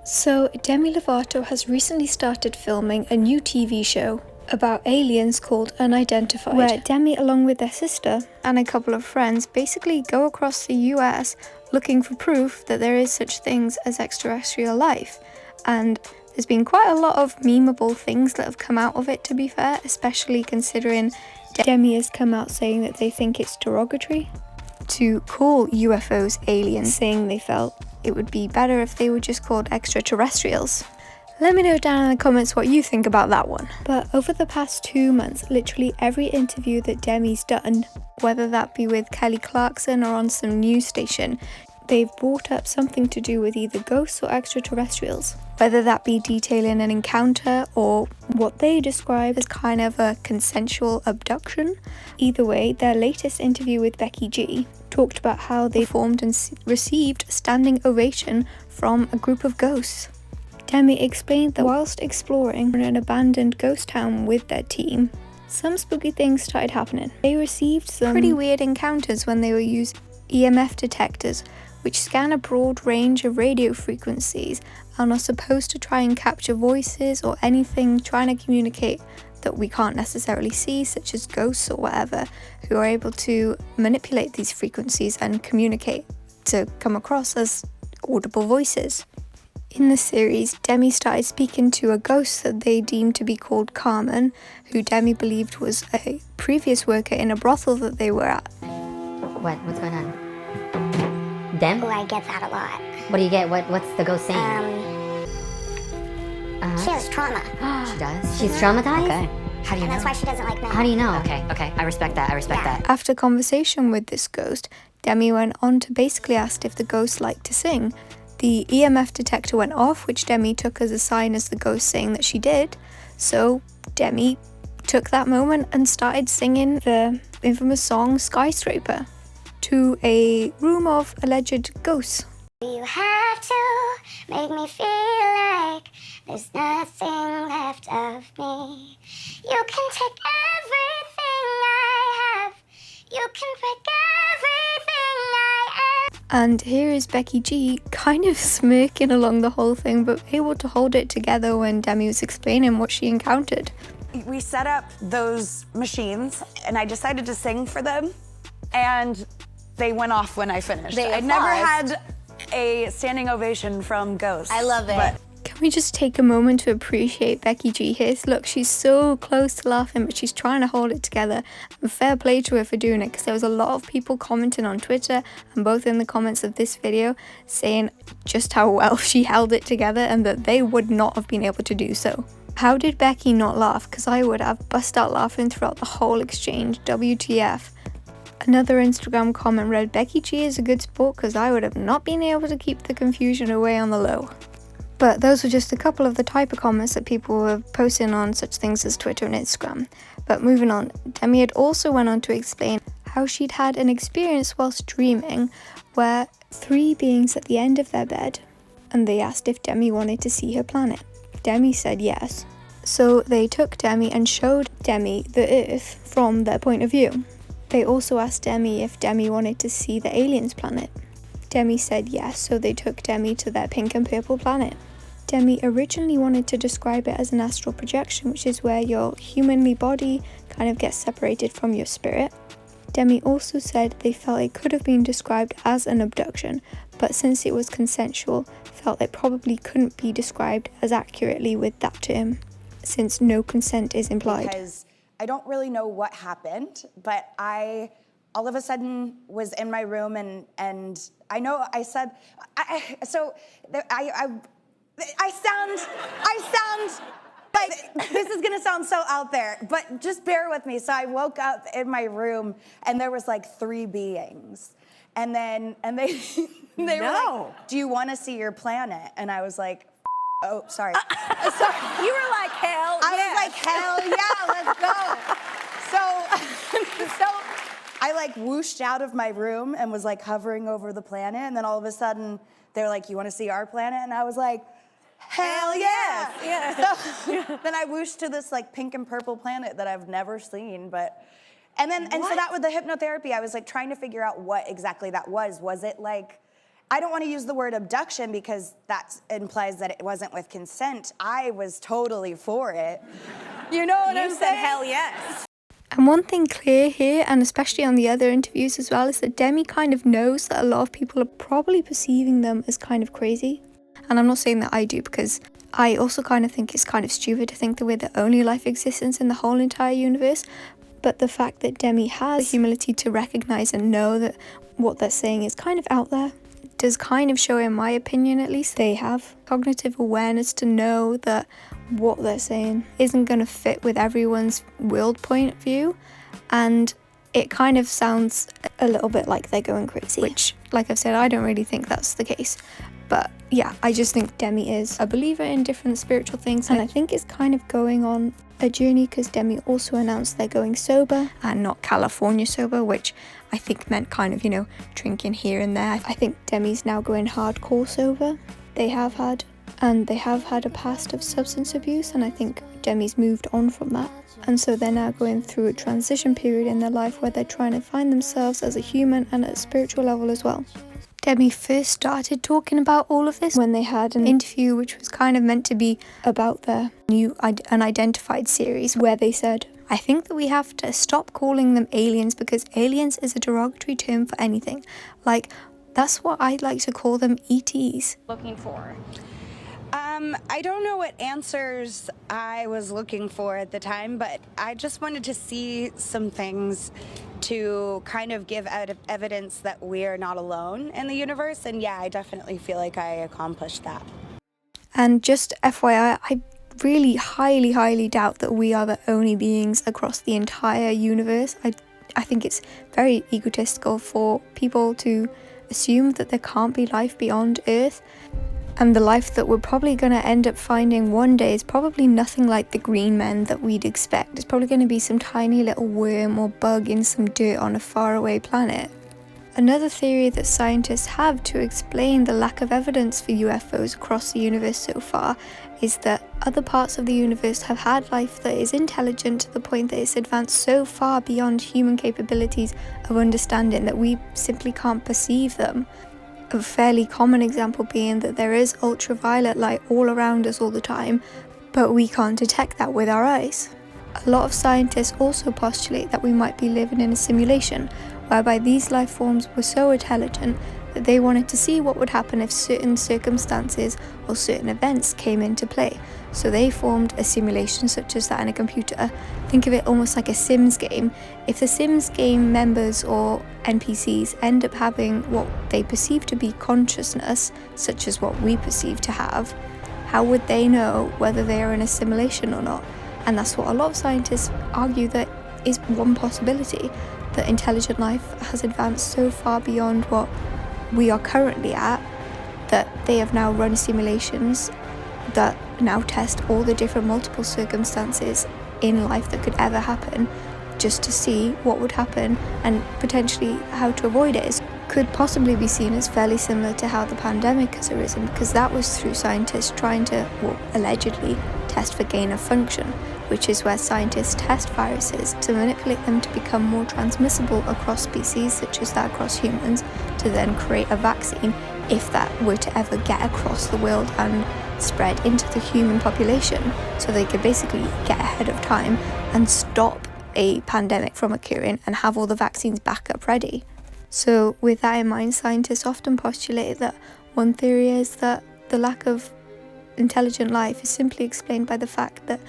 So, Demi Lovato has recently started filming a new TV show about aliens called Unidentified, where Demi, along with their sister and a couple of friends, basically go across the US looking for proof that there is such things as extraterrestrial life. And there's been quite a lot of memeable things that have come out of it, to be fair, especially considering Demi has come out saying that they think it's derogatory to call UFOs aliens, saying they felt it would be better if they were just called extraterrestrials. Let me know down in the comments what you think about that one. But over the past 2 months, literally every interview that Demi's done, whether that be with Kelly Clarkson or on some news station, they've brought up something to do with either ghosts or extraterrestrials. Whether that be detailing an encounter or what they describe as kind of a consensual abduction. Either way, their latest interview with Becky G talked about how they performed and received standing ovation from a group of ghosts. Demi explained that whilst exploring an abandoned ghost town with their team, some spooky things started happening. They received some pretty weird encounters when they were using EMF detectors, which scan a broad range of radio frequencies and are supposed to try and capture voices or anything trying to communicate that we can't necessarily see, such as ghosts or whatever, who are able to manipulate these frequencies and communicate to come across as audible voices. In the series, Demi started speaking to a ghost that they deemed to be called Carmen, who Demi believed was a previous worker in a brothel that they were at. What's going on? Dem? Oh, I get that a lot. What do you get? What's the ghost saying? She has trauma. She does? She's traumatized? Okay. How do you And know? that's why she doesn't like men. How do you know? Okay. I respect that. that. After conversation with this ghost, Demi went on to basically ask if the ghost liked to sing. The EMF detector went off, which Demi took as a sign as the ghost saying that she did. So Demi took that moment and started singing the infamous song Skyscraper to a room of alleged ghosts. You have to make me feel like there's nothing left of me. You can take everything I have. You can break everything I am. And here is Becky G kind of smirking along the whole thing, but able to hold it together when Demi was explaining what she encountered. We set up those machines and I decided to sing for them, and they went off when I finished. They I never applauded. had a standing ovation from ghosts. I love it. But Can we just take a moment to appreciate Becky G here? Look, she's so close to laughing, but she's trying to hold it together. And fair play to her for doing it, because there was a lot of people commenting on Twitter and both in the comments of this video saying just how well she held it together and that they would not have been able to do so. How did Becky not laugh? Because I would have bust out laughing throughout the whole exchange. WTF. Another Instagram comment read, Becky G is a good sport because I would have not been able to keep the confusion away on the low. But those were just a couple of the type of comments that people were posting on such things as Twitter and Instagram. But moving on, Demi had also went on to explain how she'd had an experience whilst dreaming where 3 beings at the end of their bed, and they asked if Demi wanted to see her planet. Demi said yes. So they took Demi and showed Demi the Earth from their point of view. They also asked Demi if Demi wanted to see the aliens planet. Demi said yes, so they took Demi to their pink and purple planet. Demi originally wanted to describe it as an astral projection, which is where your humanly body kind of gets separated from your spirit. Demi also said they felt it could have been described as an abduction, but since it was consensual, felt it probably couldn't be described as accurately with that term, since no consent is implied. because I don't really know what happened, but I all of a sudden was in my room and I know I said, I sound like this is gonna sound so out there, but just bear with me. So I woke up in my room and there was like 3 beings. And they were like, do you wanna see your planet? And I was like, oh, sorry. You were like, hell yeah. I was like, hell yeah, let's go. So I like whooshed out of my room and was like hovering over the planet, and then all of a sudden they were like, you wanna see our planet? And I was like, hell yeah. Yeah. So then I whooshed to this like pink and purple planet that I've never seen, and so that with the hypnotherapy, I was like trying to figure out what exactly that was. Was it like I don't want to use the word abduction because that implies that it wasn't with consent. I was totally for it. You know what I'm saying? You said hell yes. And one thing clear here, and especially on the other interviews as well, is that Demi kind of knows that a lot of people are probably perceiving them as kind of crazy. And I'm not saying that I do, because I also kind of think it's kind of stupid to think that we're the only life existence in the whole entire universe. But the fact that Demi has the humility to recognize and know that what they're saying is kind of out there does kind of show, in my opinion at least, they have cognitive awareness to know that what they're saying isn't going to fit with everyone's world point of view, and it kind of sounds a little bit like they're going crazy, which, like I've said, I don't really think that's the case. But yeah, I just think Demi is a believer in different spiritual things, and I think it's kind of going on a journey, because Demi also announced they're going sober and not California sober, which I think meant kind of, you know, drinking here and there. I think Demi's now going hardcore sober. They have had a past of substance abuse, and I think Demi's moved on from that. And so they're now going through a transition period in their life where they're trying to find themselves as a human and at a spiritual level as well. Demi first started talking about all of this when they had an interview which was kind of meant to be about their new Unidentified series, where they said, "I think that we have to stop calling them aliens, because aliens is a derogatory term for anything. Like, that's what I'd like to call them, ETs." Looking for. I don't know what answers I was looking for at the time, but I just wanted to see some things to kind of give out evidence that we're not alone in the universe. And yeah, I definitely feel like I accomplished that. And just FYI, I really highly doubt that we are the only beings across the entire universe. I think it's very egotistical for people to assume that there can't be life beyond Earth. And the life that we're probably going to end up finding one day is probably nothing like the green men that we'd expect. It's probably going to be some tiny little worm or bug in some dirt on a faraway planet. Another theory that scientists have to explain the lack of evidence for UFOs across the universe so far is that other parts of the universe have had life that is intelligent to the point that it's advanced so far beyond human capabilities of understanding that we simply can't perceive them. A fairly common example being that there is ultraviolet light all around us all the time, but we can't detect that with our eyes. A lot of scientists also postulate that we might be living in a simulation, whereby these life forms were so intelligent that they wanted to see what would happen if certain circumstances or certain events came into play. So they formed a simulation such as that in a computer. Think of it almost like a Sims game. If the Sims game members or NPCs end up having what they perceive to be consciousness, such as what we perceive to have, how would they know whether they are in a simulation or not? And that's what a lot of scientists argue that is one possibility, that intelligent life has advanced so far beyond what we are currently at, that they have now run simulations that now test all the different multiple circumstances in life that could ever happen, just to see what would happen and potentially how to avoid it. Could possibly be seen as fairly similar to how the pandemic has arisen, because that was through scientists trying to, well, allegedly test for gain of function, which is where scientists test viruses to manipulate them to become more transmissible across species, such as that across humans, to then create a vaccine if that were to ever get across the world and spread into the human population, so they could basically get ahead of time and stop a pandemic from occurring and have all the vaccines backup ready. So with that in mind, scientists often postulate that one theory is that the lack of intelligent life is simply explained by the fact that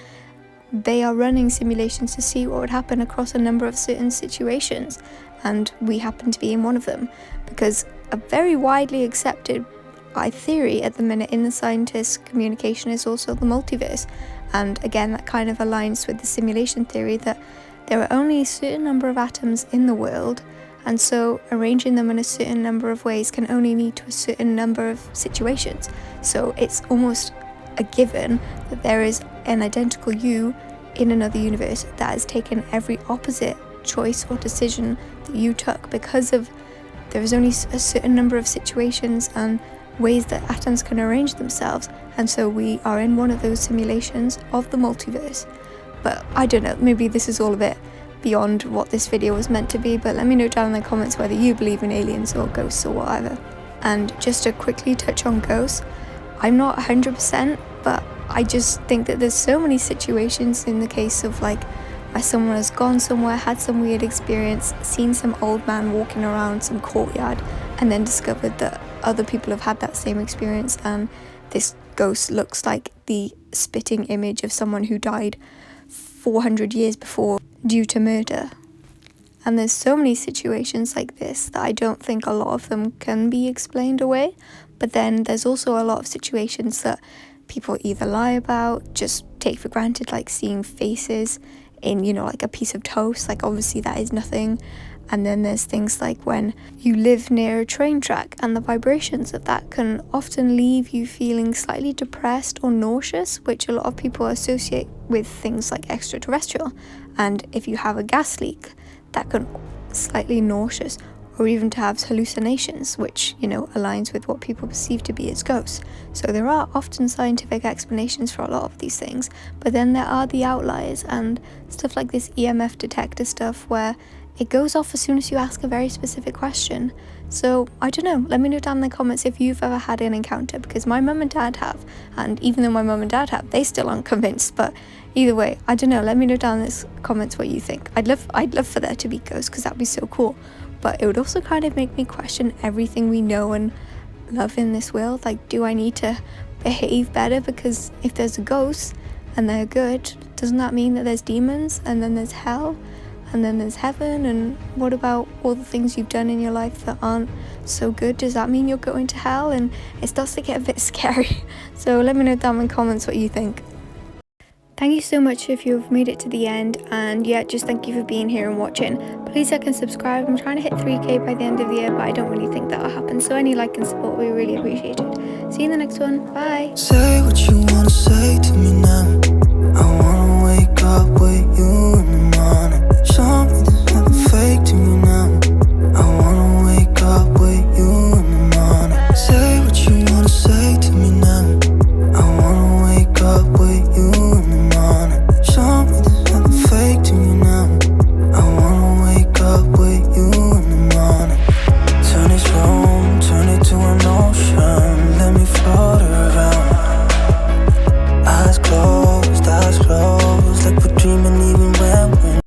they are running simulations to see what would happen across a number of certain situations, and we happen to be in one of them, because a very widely accepted theory at the minute in the scientists' communication is also the multiverse. And again, that kind of aligns with the simulation theory that there are only a certain number of atoms in the world, and so arranging them in a certain number of ways can only lead to a certain number of situations. So it's almost a given that there is an identical you in another universe that has taken every opposite choice or decision that you took, because of there is only a certain number of situations and ways that atoms can arrange themselves, and so we are in one of those simulations of the multiverse. But I don't know, maybe this is all a bit beyond what this video was meant to be, but let me know down in the comments whether you believe in aliens or ghosts or whatever. And just to quickly touch on ghosts, I'm not 100%, but I just think that there's so many situations in the case of like where someone has gone somewhere, had some weird experience, seen some old man walking around some courtyard, and then discovered that other people have had that same experience, and this ghost looks like the spitting image of someone who died 400 years before due to murder. And there's so many situations like this that I don't think a lot of them can be explained away. But then there's also a lot of situations that people either lie about, just take for granted, like seeing faces in, you know, like a piece of toast. Like obviously that is nothing. And then there's things like when you live near a train track and the vibrations of that can often leave you feeling slightly depressed or nauseous, which a lot of people associate with things like extraterrestrial. And if you have a gas leak, that can slightly nauseous, or even to have hallucinations, which, you know, aligns with what people perceive to be as ghosts. So there are often scientific explanations for a lot of these things, but then there are the outliers and stuff like this EMF detector stuff where it goes off as soon as you ask a very specific question. So I don't know, let me know down in the comments if you've ever had an encounter, because my mum and dad have, and even though my mum and dad have, they still aren't convinced. But either way, I don't know, let me know down in the comments what you think. I'd love for there to be ghosts, because that'd be so cool. But it would also kind of make me question everything we know and love in this world. Like, do I need to behave better? Because if there's a ghost and they're good, doesn't that mean that there's demons, and then there's hell, and then there's heaven? And what about all the things you've done in your life that aren't so good? Does that mean you're going to hell? And it starts to get a bit scary. So let me know down in the comments what you think. Thank you so much if you've made it to the end, and yeah, just thank you for being here and watching. Please like and subscribe. I'm trying to hit 3k by the end of the year, but I don't really think that'll happen, so any like and support we really appreciate it. See you in the next one. Bye. Say what you